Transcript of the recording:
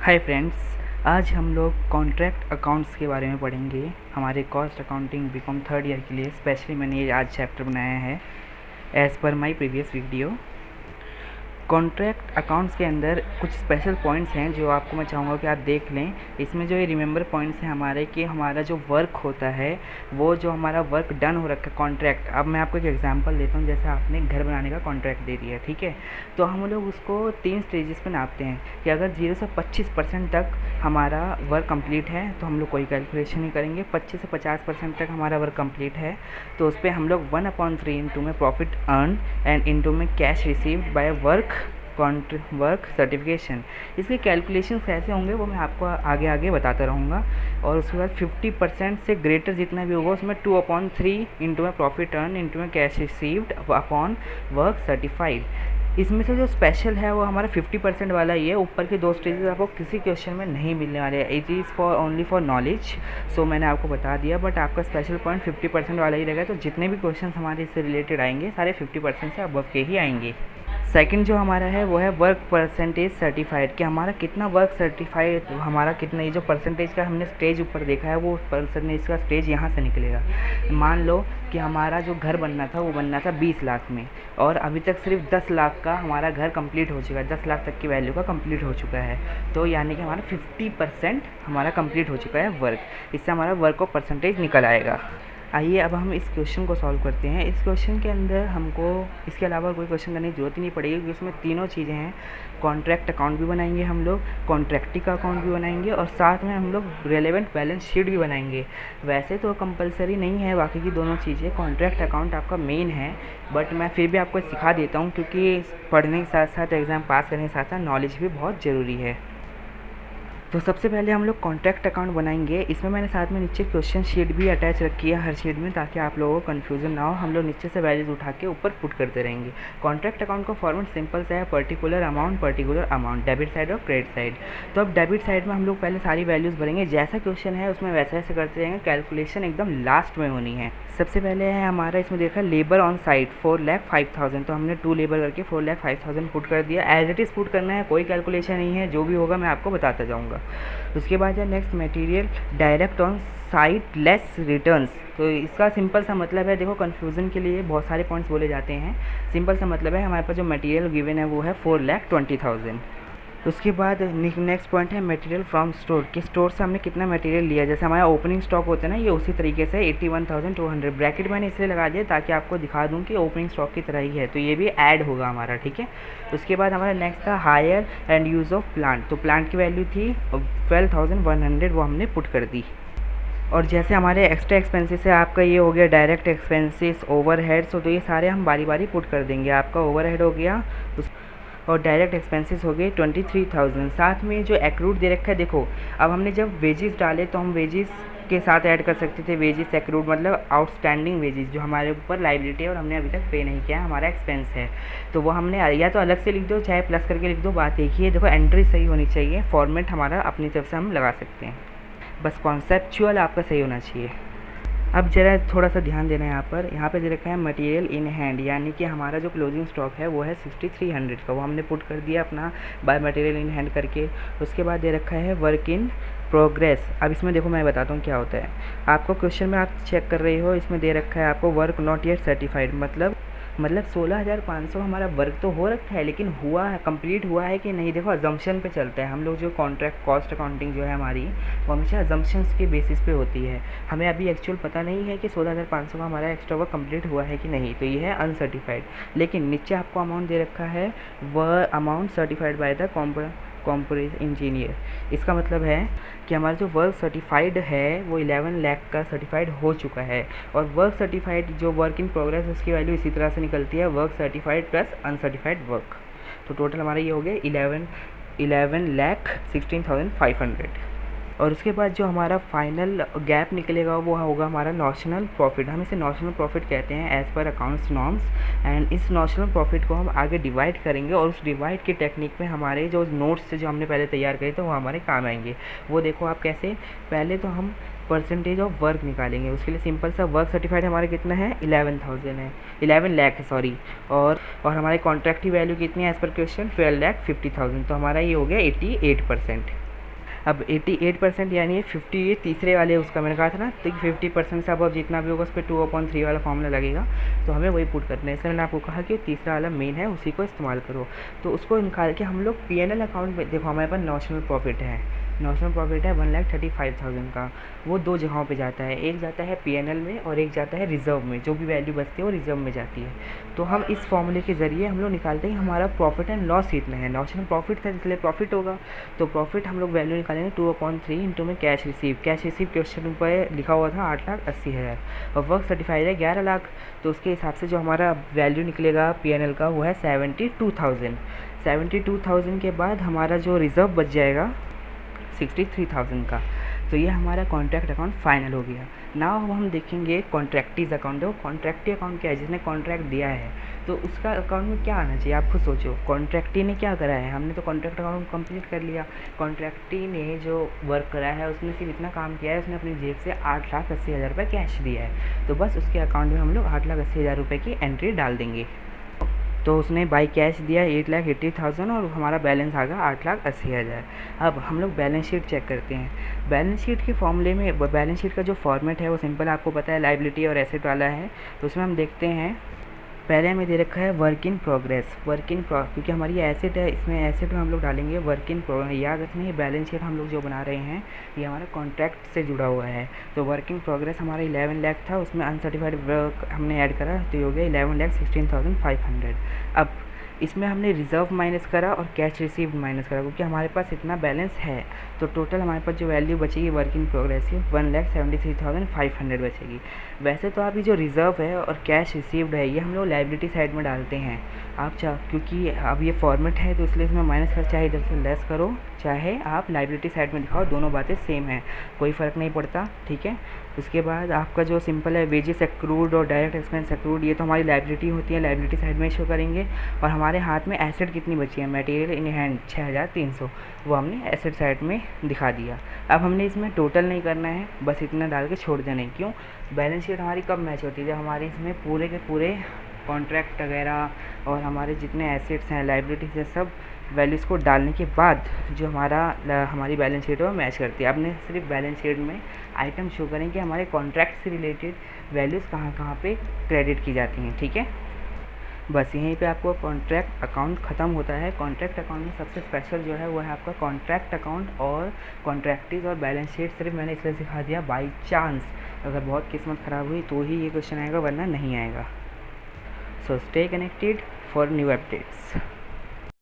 Hi friends, आज हम लोग कॉन्ट्रैक्ट अकाउंट्स के बारे में पढ़ेंगे। हमारे cost accounting BCom third year के लिए स्पेशली मैंने ये आज चैप्टर बनाया है as per my previous video. Contract accounts के अंदर कुछ स्पेशल पॉइंट्स हैं जो आपको मैं चाहूँगा कि आप देख लें। इसमें जो ये रिमेंबर पॉइंट्स हैं हमारे कि हमारा जो वर्क होता है वो जो हमारा वर्क डन हो रखा है कॉन्ट्रैक्ट। अब मैं आपको एक एग्जांपल देता हूँ। जैसे आपने घर बनाने का कॉन्ट्रैक्ट दे दिया, ठीक है, तो हम लोग उसको 3 स्टेजेस पे नापते हैं कि अगर 0 से 25% तक हमारा वर्क कंप्लीट है तो हम लोग कोई कैलकुलेशन नहीं करेंगे। 25 से 50% तक हमारा वर्क कंप्लीट है तो उस पर हम लोग 1/3 इंटू में प्रॉफिट अर्न एंड इंटू में cash received by work certification. इसके कैलकुलेशन कैसे होंगे वो मैं आपको आगे आगे बताता रहूँगा। और उसके बाद 50% से ग्रेटर जितना भी होगा उसमें 2/3 इंटू में प्रॉफिट अर्न इंटू में cash received upon work certified. इसमें से जो स्पेशल है वो हमारा 50% वाला ही है। ऊपर के 2 स्टेजेस आपको किसी क्वेश्चन में नहीं मिलने वाले हैं। It is for only for knowledge, so मैंने आपको बता दिया। बट आपका स्पेशल पॉइंट 50% वाला ही रहेगा। तो जितने भी क्वेश्चन हमारे इससे रिलेटेड आएंगे सारे 50% से अबव के ही आएंगे। सेकंड जो हमारा है वो है वर्क परसेंटेज सर्टिफाइड, कि हमारा कितना वर्क सर्टिफाइड, हमारा कितना, ये जो परसेंटेज का हमने स्टेज ऊपर देखा है वो परसेंटेज का स्टेज यहाँ से निकलेगा। मान लो कि हमारा जो घर बनना था वो बनना था 20 लाख में और अभी तक सिर्फ 10 लाख का हमारा घर कंप्लीट हो चुका है, 10 लाख तक की वैल्यू का कंप्लीट हो चुका है। तो यानी कि हमारा 50% हमारा कंप्लीट हो चुका है वर्क। इससे हमारा वर्क ऑफ परसेंटेज निकल आएगा। आइए अब हम इस क्वेश्चन को सॉल्व करते हैं। इस क्वेश्चन के अंदर हमको इसके अलावा कोई क्वेश्चन करने की जरूरत ही नहीं पड़ेगी क्योंकि इसमें तीनों चीज़ें हैं। कॉन्ट्रैक्ट अकाउंट भी बनाएंगे हम लोग, कॉन्ट्रैक्टी का अकाउंट भी बनाएंगे और साथ में हम लोग रेलेवेंट बैलेंस शीट भी बनाएंगे। वैसे तो कंपलसरी नहीं है बाकी की दोनों चीज़ें, कॉन्ट्रैक्ट अकाउंट आपका मेन है, बट मैं फिर भी आपको सिखा देता हूँ क्योंकि पढ़ने के साथ साथ एग्ज़ाम पास करने के साथ साथ नॉलेज भी बहुत ज़रूरी है। तो सबसे पहले हम लोग कॉन्ट्रैक्ट अकाउंट बनाएंगे। इसमें मैंने साथ में नीचे क्वेश्चन शीट भी अटैच रखी है हर शीट में, ताकि आप लोगों को कन्फ्यूजन ना हो। हम लोग नीचे से वैल्यूज उठा के ऊपर पुट करते रहेंगे। कॉन्ट्रैक्ट अकाउंट का फॉर्मेट सिंपल सा है, पर्टिकुलर अमाउंट, डेबिट साइड और क्रेडिट साइड। तो अब डेबिट साइड में हम लोग पहले सारी वैल्यूज़ भरेंगे, जैसा क्वेश्चन है उसमें वैसे वैसे करते रहेंगे। कैलकुलेशन एकदम लास्ट में होनी है। सबसे पहले है हमारा, इसमें देखा लेबर ऑन साइट 4,05,000, तो हमने 2 लेबर करके 4,05,000 पुट कर दिया। एज इट इज़ पुट करना है, कोई कैलकुलेशन नहीं है, जो भी होगा मैं आपको बताता जाऊँगा। उसके बाद है next material direct on site less returns. तो इसका सिंपल सा मतलब है, देखो कन्फ्यूज़न के लिए बहुत सारे पॉइंट्स बोले जाते हैं। सिंपल सा मतलब है हमारे पास जो मटेरियल गिवन है वो है 4,20,000। उसके बाद नेक्स्ट पॉइंट है मटेरियल फ्रॉम स्टोर, कि स्टोर से हमने कितना मटेरियल लिया। जैसे हमारा ओपनिंग स्टॉक होता है ना, ये उसी तरीके से 81,200। ब्रैकेट मैंने इसलिए लगा दिया ताकि आपको दिखा दूं कि ओपनिंग स्टॉक की तरह ही है, तो ये भी ऐड होगा हमारा, ठीक है। उसके बाद हमारा नेक्स्ट था hire and use of plant. तो प्लांट की वैल्यू थी 12,100, वो हमने पुट कर दी। और जैसे हमारे एक्स्ट्रा एक्सपेंसेस है, आपका ये हो गया डायरेक्ट एक्सपेंसेस, ओवरहेड्स, तो ये सारे हम बारी बारी पुट कर देंगे। आपका ओवरहेड हो गया और डायरेक्ट एक्सपेंसेस हो गए 23,000। साथ में जो एक्रूड दे रखा है, देखो अब हमने जब वेजेस डाले तो हम वेजेस के साथ ऐड कर सकते थे वेजेस एक्रूड, मतलब आउटस्टैंडिंग वेजेस जो हमारे ऊपर लाइबिलिटी है और हमने अभी तक पे नहीं किया, हमारा एक्सपेंस है, तो वो हमने या तो अलग से लिख दो चाहे प्लस करके लिख दो, बात एक ही है। देखो एंट्री सही होनी चाहिए, फॉर्मेट हमारा अपनी तरफ से हम लगा सकते हैं, बस कॉन्सेप्चुअल आपका सही होना चाहिए। अब जरा थोड़ा सा ध्यान देना है यहाँ पे दे रखा है मटेरियल इन हैंड, यानी कि हमारा जो क्लोजिंग स्टॉक है वो है 6,300 का, वो हमने पुट कर दिया अपना बाय मटेरियल इन हैंड करके। उसके बाद दे रखा है वर्क इन प्रोग्रेस। अब इसमें देखो मैं बताता हूँ क्या होता है। आपको क्वेश्चन में आप चेक कर रहे हो, इसमें दे रखा है आपको वर्क नॉट येट सर्टिफाइड, मतलब 16,500 हमारा वर्क तो हो रखा है लेकिन हुआ है, कंप्लीट हुआ है कि नहीं। देखो अजम्पशन पे चलता है हम लोग, जो कॉन्ट्रैक्ट कॉस्ट अकाउंटिंग जो है हमारी वो हमेशा अजम्पशंस के बेसिस पे होती है। हमें अभी एक्चुअल पता नहीं है कि 16,500 का हमारा एक्स्ट्रा वर्क कंप्लीट हुआ है कि नहीं, तो ये है अनसर्टिफाइड। लेकिन नीचे आपको अमाउंट दे रखा है वह amount certified by the corporate engineer. इसका मतलब है कि हमारा जो वर्क सर्टिफाइड है वो 11 लाख का सर्टिफाइड हो चुका है। और वर्क सर्टिफाइड जो वर्क इन प्रोग्रेस उसकी वैल्यू इसी तरह से निकलती है, work certified plus uncertified work. तो टोटल हमारा ये हो गया 11,16,500। और उसके बाद जो हमारा फाइनल गैप निकलेगा वो होगा हमारा नॉशनल प्रॉफिट। हम इसे नॉशनल प्रॉफिट कहते हैं as per accounts norms. And इस नॉशनल प्रॉफिट को हम आगे डिवाइड करेंगे और उस डिवाइड के टेक्निक में हमारे जो नोट्स जो हमने पहले तैयार करे थे वो हमारे काम आएंगे। वो देखो आप कैसे, पहले तो हम परसेंटेज ऑफ वर्क निकालेंगे। उसके लिए सिंपल सा वर्क सर्टिफाइड हमारा कितना है 11,000 है, 11 लाख है सॉरी। और हमारे कॉन्ट्रैक्ट की वैल्यू कितनी है एज़ पर क्वेश्चन 12,50,000, तो हमारा ये हो गया 88%। अब 88% यानी 50 ये तीसरे वाले उसका मैंने कहा था ना, तो 50% से अब जितना भी होगा उस पर 2/3 वाला फॉर्मूला लगेगा, तो हमें वही पुट करना है। इसलिए मैंने आपको कहा कि तीसरा वाला मेन है, उसी को इस्तेमाल करो। तो उसको निकाल के हम लोग P&L अकाउंट में, देखो हमारे पास नॉशनल प्रॉफिट है, नॉशनल प्रॉफिट है 1,35,000 का। वो दो जगहों पे जाता है, एक जाता है P&L में और एक जाता है रिजर्व में। जो भी वैल्यू बचती है वो रिजर्व में जाती है। तो हम इस फॉर्मूले के ज़रिए हम लोग निकालते हैं हमारा प्रॉफिट एंड लॉस कितना है। नॉशनल प्रॉफिट था इसलिए प्रॉफिट होगा, तो प्रॉफिट हम लोग वैल्यू निकालेंगे 2/3 इंटू में cash receive. Cash receive question पर लिखा हुआ था 8,80,000 और वर्क सर्टिफाइड है 11 लाख। तो उसके हिसाब से जो हमारा वैल्यू निकलेगा P&L का वो है 72,000। 72,000 के बाद हमारा जो रिज़र्व बच जाएगा 63,000 का। तो ये हमारा कॉन्ट्रैक्ट अकाउंट फाइनल हो गया। नाउ हम देखेंगे कॉन्ट्रैक्टीज अकाउंट। वो कॉन्ट्रैक्टी अकाउंट क्या है? जिसने कॉन्ट्रैक्ट दिया है तो उसका अकाउंट में क्या आना चाहिए, आप खुद सोचो। कॉन्ट्रैक्टी ने क्या करा है? हमने तो कॉन्ट्रैक्ट अकाउंट कंप्लीट कर लिया। कॉन्ट्रैक्टी ने जो वर्क करा है उसने सिर्फ इतना काम किया है, उसने अपनी जेब से 8,80,000 रुपये कैश दिया है। तो बस उसके अकाउंट में हम लोग 8,80,000 रुपये की एंट्री डाल देंगे। तो उसने बाई कैश दिया 8,80,000 और हमारा बैलेंस आ गया 8,80,000। अब हम लोग बैलेंस शीट चेक करते हैं। बैलेंस शीट के फॉर्मूले में, बैलेंस शीट का जो फॉर्मेट है वो सिंपल आपको पता है, लायबिलिटी और एसेट वाला है। तो उसमें हम देखते हैं, पहले हमें दे रखा है वर्क इन प्रोग्रेस। क्योंकि हमारी एसेट है, इसमें एसेट में हम लोग डालेंगे वर्क इन प्रोग्रेस। याद रखना ये बैलेंस शीट हम लोग जो बना रहे हैं ये हमारा कॉन्ट्रैक्ट से जुड़ा हुआ है। तो वर्क इन प्रोग्रेस हमारा 11 लाख था, उसमें अनसर्टिफाइड वर्क हमने ऐड करा तो ये हो गया 11,16,500। अब इसमें हमने रिज़र्व माइनस करा और कैश रिसीव्ड माइनस करा, क्योंकि हमारे पास इतना बैलेंस है। तो टोटल हमारे पास जो वैल्यू बचेगी वर्क इन प्रोग्रेस की 1,73,500 बचेगी। वैसे तो आप ये जो रिज़र्व है और कैश रिसीव्ड है ये हम लोग लायबिलिटी साइड में डालते हैं। आप क्योंकि अब ये फॉर्मेट है तो इसलिए इसमें माइनस कर, चाहे इधर से लेस करो चाहे आप लायबिलिटी साइड में दिखाओ, दोनों बातें सेम है, कोई फ़र्क नहीं पड़ता। ठीक है। उसके बाद आपका जो सिंपल है वेजेस एक्रूड और डायरेक्ट एक्सपेंस एक्रूड, ये तो हमारी लायबिलिटी होती है, लायबिलिटी साइड में शो करेंगे। और हमारे हाथ में एसेट कितनी बची है, मटेरियल इन हैंड 6,300, वो हमने एसेट साइड में दिखा दिया। अब हमने इसमें टोटल नहीं करना है, बस इतना डाल के छोड़ देना है। क्यों? बैलेंस शीट हमारी कब मैच होती है? जब हमारी इसमें पूरे के पूरे कॉन्ट्रैक्ट वगैरह और हमारे जितने एसेट्स हैं, लायबिलिटीज है, सब वैल्यूज़ को डालने के बाद जो हमारी बैलेंस शीट है वो मैच करती है। आपने सिर्फ बैलेंस शीट में आइटम शो करें कि हमारे कॉन्ट्रैक्ट से रिलेटेड वैल्यूज़ कहाँ कहाँ पे क्रेडिट की जाती हैं। ठीक है। बस यहीं पे आपको कॉन्ट्रैक्ट अकाउंट ख़त्म होता है। कॉन्ट्रैक्ट अकाउंट में सबसे स्पेशल जो है वो है आपका कॉन्ट्रैक्ट अकाउंट और कॉन्ट्रैक्टीज और बैलेंस शीट। सिर्फ मैंने इसलिए सिखा दिया, बाई चांस अगर बहुत किस्मत ख़राब हुई तो ही ये क्वेश्चन आएगा, वरना नहीं आएगा। So stay connected for new updates.